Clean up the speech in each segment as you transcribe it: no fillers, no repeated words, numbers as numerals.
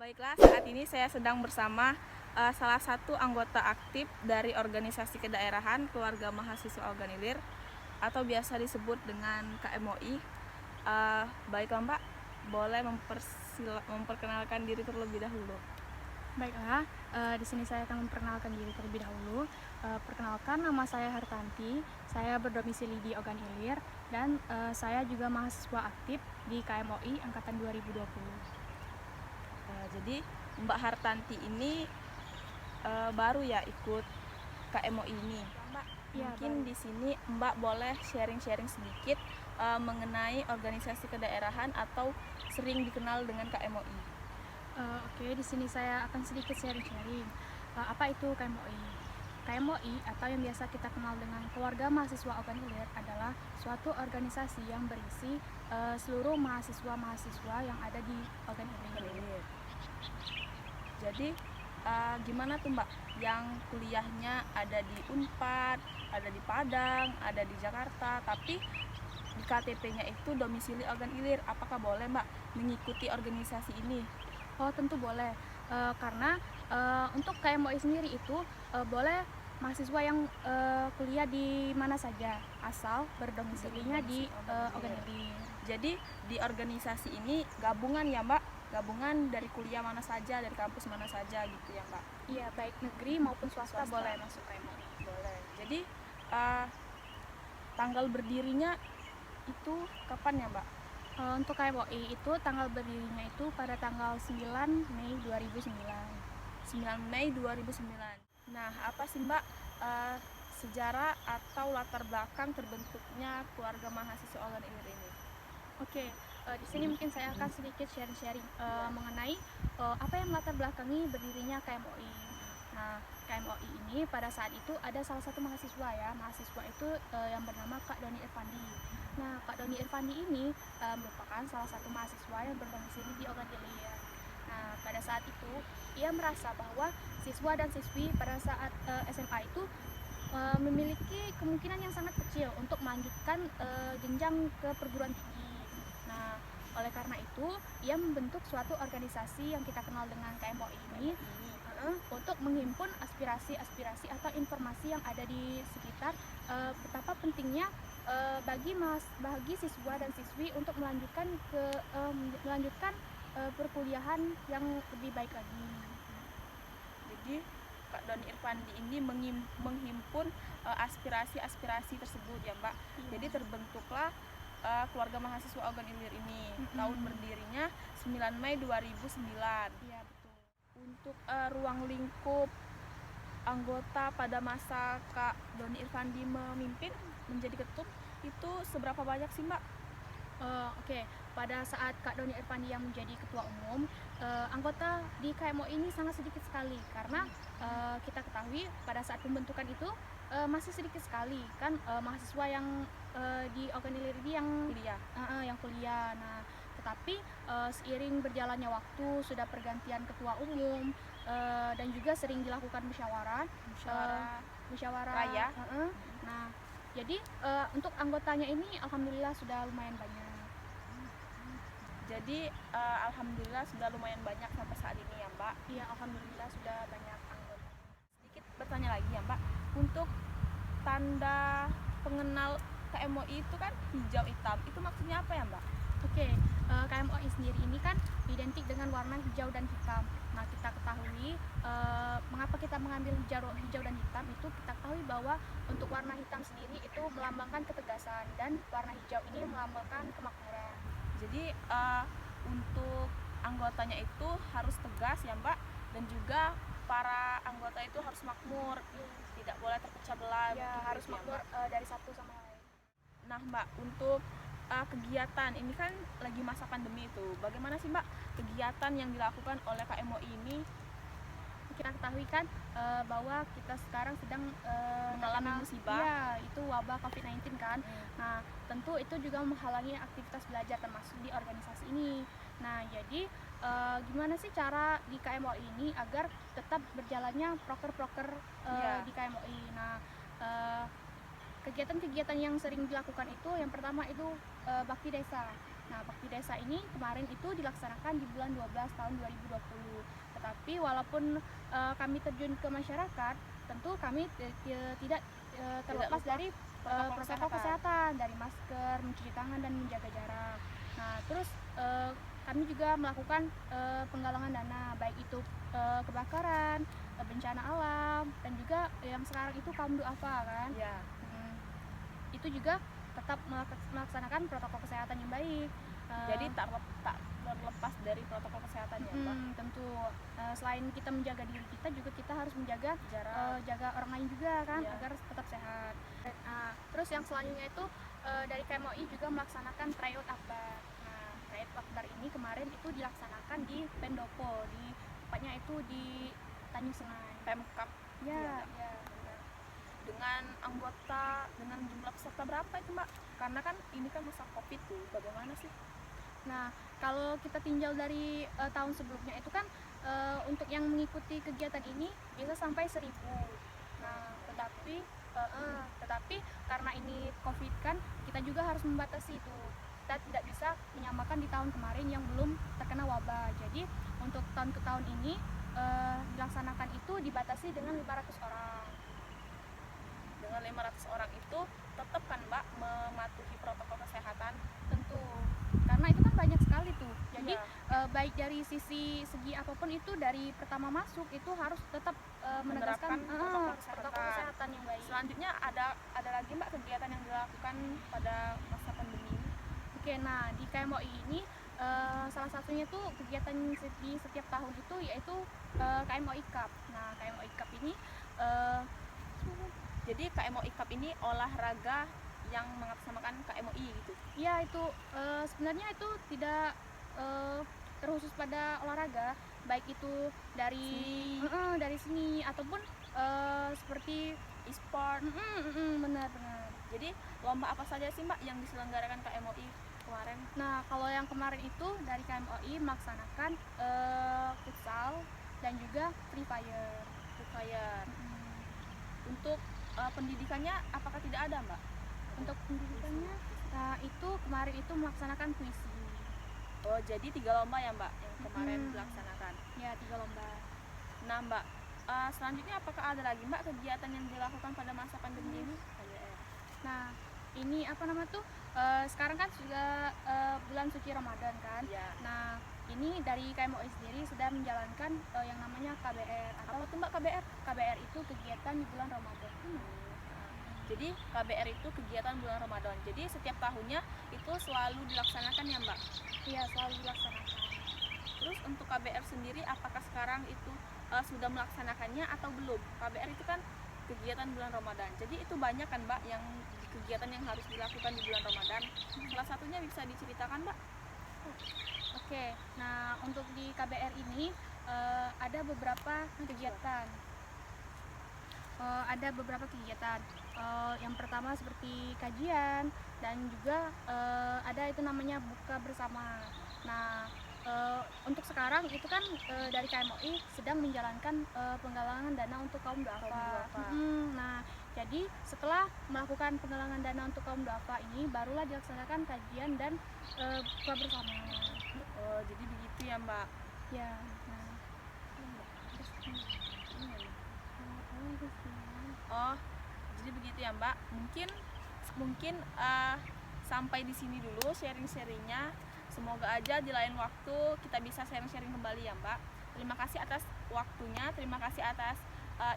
Baiklah, saat ini saya sedang bersama salah satu anggota aktif dari organisasi kedaerahan Keluarga Mahasiswa Organilir atau biasa disebut dengan KMOI. Baiklah Mbak, boleh memperkenalkan diri terlebih dahulu. Baiklah, di sini saya akan memperkenalkan diri terlebih dahulu. Perkenalkan, nama saya Hartanti, saya berdomisili di Ogan Ilir, dan saya juga mahasiswa aktif di KMOI Angkatan 2020. Jadi Mbak Hartanti ini baru ya ikut KMOI ini. Mbak, Ya, mungkin baru. di sini Mbak boleh sharing-sharing sedikit mengenai organisasi kedaerahan atau sering dikenal dengan KMOI. Oke, di sini saya akan sedikit sharing-sharing. Apa itu KMOI? KMOI atau yang biasa kita kenal dengan Keluarga Mahasiswa Ogan Ilir adalah suatu organisasi yang berisi seluruh mahasiswa-mahasiswa yang ada di Ogan Ilir. Jadi gimana tuh Mbak yang kuliahnya ada di Unpad, ada di Padang, ada di Jakarta, tapi di KTP-nya itu domisili Ogan Ilir. Apakah boleh Mbak mengikuti organisasi ini? Oh, tentu boleh. Karena untuk KMOI sendiri itu boleh mahasiswa yang kuliah di mana saja asal berdomisilinya di Ogan Ilir. Jadi di organisasi ini gabungan ya Mbak, gabungan dari kuliah mana saja, dari kampus mana saja gitu ya Mbak. Iya, baik negeri maupun swasta boleh masuk KMOI. Boleh. Jadi tanggal berdirinya itu kapan ya Mbak? Untuk KMOI itu tanggal berdirinya itu pada tanggal 9 Mei 2009. 9 Mei 2009. Nah, apa sih Mbak sejarah atau latar belakang terbentuknya Keluarga Mahasiswa Ogan Ilir ini? Oke, di sini mungkin saya akan sedikit sharing-sharing mengenai apa yang melatar belakangi berdirinya KMOI. Nah, KMOI ini pada saat itu ada salah satu mahasiswa ya, mahasiswa itu yang bernama Kak Doni Irfandi. Nah, Kak Doni Irfandi ini merupakan salah satu mahasiswa yang berdomisili di Ogan Ilir. Nah, pada saat itu ia merasa bahwa siswa dan siswi pada saat SMA itu memiliki kemungkinan yang sangat kecil untuk melanjutkan jenjang ke perguruan tinggi. Nah, oleh karena itu ia membentuk suatu organisasi yang kita kenal dengan KMOI ini untuk menghimpun aspirasi-aspirasi atau informasi yang ada di sekitar betapa pentingnya bagi siswa dan siswi untuk melanjutkan perkuliahan yang lebih baik lagi. Jadi Kak Doni Irfandi ini menghimpun aspirasi-aspirasi tersebut ya Mbak. Jadi terbentuklah Keluarga Mahasiswa Ogan Ilir ini. Tahun berdirinya 9 Mei 2009. Iya, betul. Untuk ruang lingkup anggota pada masa Kak Doni Irfandi memimpin menjadi ketum itu seberapa banyak sih Mbak? Oke, pada saat Kak Doni Irfandi yang menjadi ketua umum, anggota di KMOI ini sangat sedikit sekali karena kita ketahui pada saat pembentukan itu masih sedikit sekali kan mahasiswa yang di Ogan Ilir ini yang kuliah. Nah, tetapi seiring berjalannya waktu sudah pergantian ketua umum dan juga sering dilakukan musyawarah Raya. Nah, jadi untuk anggotanya ini alhamdulillah sudah lumayan banyak. Jadi alhamdulillah sudah lumayan banyak sampai saat ini ya Mbak. Iya, alhamdulillah sudah banyak anggota. Sedikit bertanya lagi ya Mbak, untuk tanda pengenal KMOI itu kan hijau hitam, itu maksudnya apa ya Mbak? Oke, KMOI sendiri ini kan identik dengan warna hijau dan hitam. Nah, kita ketahui mengapa kita mengambil hijau dan hitam itu kita ketahui bahwa untuk warna hitam sendiri itu melambangkan ketegasan dan warna hijau ini melambangkan kemakmuran. Jadi untuk anggotanya itu harus tegas ya Mbak, dan juga para anggota itu harus makmur, tidak boleh terpecah belah. Ya, harus makmur dari satu sama lain. Nah Mbak, untuk kegiatan ini kan lagi masa pandemi itu, bagaimana sih Mbak kegiatan yang dilakukan oleh KMOI ini? Kita ketahui kan bahwa kita sekarang sedang mengalami musibah. Ya, itu wabah COVID-19 kan. Nah, tentu itu juga menghalangi aktivitas belajar termasuk di organisasi ini. Nah, jadi gimana sih cara di KMOI ini agar tetap berjalannya proker-proker di KMOI? Nah, kegiatan-kegiatan yang sering dilakukan itu yang pertama itu bakti desa. Nah, bakti desa ini kemarin itu dilaksanakan di bulan 12 tahun 2020. Tetapi walaupun kami terjun ke masyarakat, tentu kami tidak terlepas lupa dari protokol kesehatan, dari masker, mencuci tangan dan menjaga jarak. Nah, terus kami juga melakukan penggalangan dana, baik itu kebakaran, bencana alam, dan juga yang sekarang itu kaum duafa kan. Ya. Itu juga tetap melaksanakan protokol kesehatan yang baik. Jadi tak terlepas dari protokol kesehatan ya, Mbak. Tentu selain kita menjaga diri kita, juga kita harus menjaga Jarak. jaga orang lain juga kan, Iya. agar tetap sehat. Terus yang selanjutnya itu dari KMOI juga melaksanakan tryout akbar. Nah, tryout akbar ini kemarin itu dilaksanakan di Pendopo, tepatnya itu di Tanjung Senai. Pemkap. Ya, Iya, ya, benar. Dengan anggota, dengan jumlah peserta berapa itu, Mbak? Karena kan ini kan masa Covid tuh, bagaimana sih? Nah, kalau kita tinjau dari tahun sebelumnya itu kan untuk yang mengikuti kegiatan ini bisa sampai 1.000. Nah, tetapi karena ini Covid kan, kita juga harus membatasi itu. Kita tidak bisa menyamakan di tahun kemarin yang belum terkena wabah. Jadi untuk tahun ke tahun ini dilaksanakan itu dibatasi dengan 500 orang. Dengan 500 orang itu tetap kan, Mbak, mematuhi protokol kesehatan? Tentu, karena itu kan banyak sekali tuh. Jadi Iya. baik dari segi apapun itu, dari pertama masuk itu harus tetap menegaskan Menerapkan protokol kesehatan yang baik. Selanjutnya ada lagi, Mbak, kegiatan yang dilakukan pada masa pandemi ini? Oke, nah di KMOI ini salah satunya tuh kegiatan di setiap tahun itu yaitu KMOI Cup. Nah, KMOI Cup ini Jadi KMOI Cup ini olahraga yang mengatasnamakan KMOI gitu. ya itu sebenarnya itu tidak terkhusus pada olahraga, baik itu dari seni ataupun seperti E-sport. benar-benar. Jadi lomba apa saja sih, Mbak, yang diselenggarakan KMOI kemarin? Nah, kalau yang kemarin itu dari KMOI melaksanakan futsal dan juga Free Fire. Untuk pendidikannya apakah tidak ada, Mbak? Untuk pendidikannya, nah itu kemarin itu melaksanakan puisi. Oh, jadi 3 lomba ya, Mbak, yang kemarin dilaksanakan. Ya, 3 lomba. Nah, Mbak, selanjutnya apakah ada lagi, Mbak, kegiatan yang dilakukan pada masa pandemi ini? Nah, ini apa nama tuh? Sekarang kan sudah bulan suci Ramadan kan. Iya. Nah, ini dari KMOI sendiri sudah menjalankan yang namanya KBR atau Apa tuh, Mbak, KBR? KBR itu kegiatan di bulan Ramadan. Jadi KBR itu kegiatan bulan Ramadan. Jadi setiap tahunnya itu selalu dilaksanakan ya, Mbak? Iya, selalu dilaksanakan. Terus untuk KBR sendiri apakah sekarang itu sudah melaksanakannya atau belum? KBR itu kan kegiatan bulan Ramadan. Jadi itu banyak kan, Mbak, yang kegiatan yang harus dilakukan di bulan Ramadan. Salah satunya bisa diceritakan, Mbak? Oke, nah untuk di KBR ini ada beberapa kegiatan. Yang pertama seperti kajian dan juga ada itu namanya buka bersama. Nah, untuk sekarang itu kan dari KMOI sedang menjalankan penggalangan dana untuk kaum duafa. Nah, jadi setelah melakukan penggalangan dana untuk kaum duafa ini, barulah dilaksanakan kajian dan buka bersama. Oh, jadi begitu ya, Mbak? Ya. Nah, Oh, jadi begitu ya, Mbak. Mungkin sampai di sini dulu sharing-sharingnya. Semoga aja di lain waktu kita bisa sharing-sharing kembali ya, Mbak. Terima kasih atas waktunya, terima kasih atas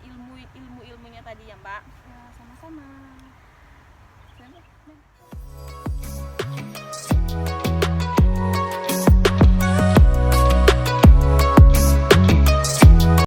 ilmunya tadi ya, Mbak. ya, sama-sama.